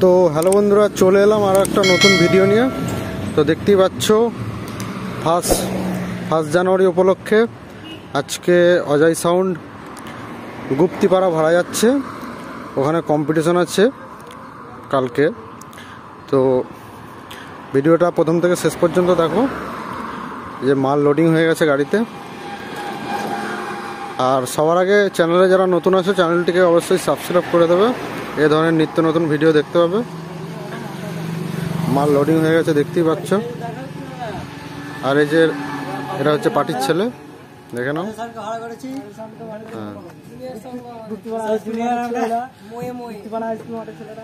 তো হ্যালো বন্ধুরা, চলে এলাম আর একটা নতুন ভিডিও নিয়ে। তো দেখতেই পাচ্ছ ফার্স্ট জানুয়ারি উপলক্ষে আজকে অজয় সাউন্ড গুপ্তিপাড়া ভাড়া যাচ্ছে, ওখানে কম্পিটিশন আছে কালকে। তো ভিডিওটা প্রথম থেকে শেষ পর্যন্ত দেখো, যে মাল লোডিং হয়ে গেছে গাড়িতে। আর সবার আগে চ্যানেলে যারা নতুন আছে চ্যানেলটিকে অবশ্যই সাবস্ক্রাইব করে দেবে, এ ধরনের নিত্য নতুন ভিডিও দেখতে পাবে। মাল লোডিং হয়ে গেছে দেখতেই পাচ্ছ। আর এই যে এটা হচ্ছে পার্টির ছেলে, দেখে নাও।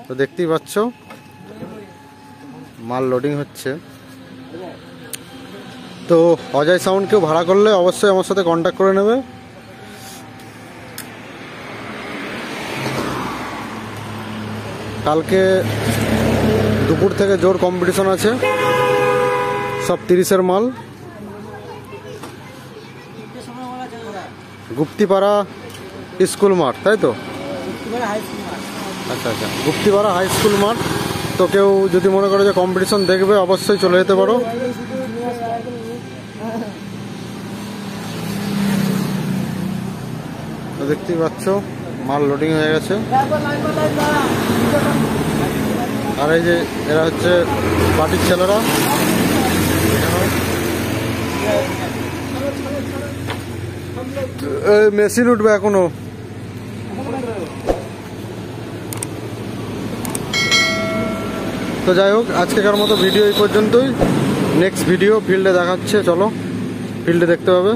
তো দেখতেই পাচ্ছ মাল লোডিং হচ্ছে। তো অজয় সাউন্ড কেউ ভাড়া করলে অবশ্যই আমার সাথে কন্ট্যাক্ট করে নেবে। কালকে দুপুর থেকে জোর কম্পিটিশন আছে, সব 30-এর মাল। গুপ্তিপাড়া স্কুল মাঠ, তাই তো? আচ্ছা আচ্ছা, গুপ্তিপাড়া হাই স্কুল মাঠ। তো কেউ যদি মনে করে যে কম্পিটিশন দেখবে অবশ্যই চলে যেতে পারো। দেখতেই পাচ্ছ মাল লোডিং হয়ে গেছে। আর এই যে এরা হচ্ছে পার্টির ছেলেরা, মেশিন উঠবে এখনো। তো যাই হোক, আজকেকার মতো ভিডিও এই পর্যন্তই। নেক্সট ভিডিও ফিল্ডে দেখাচ্ছে, চলো ফিল্ডে দেখতে হবে।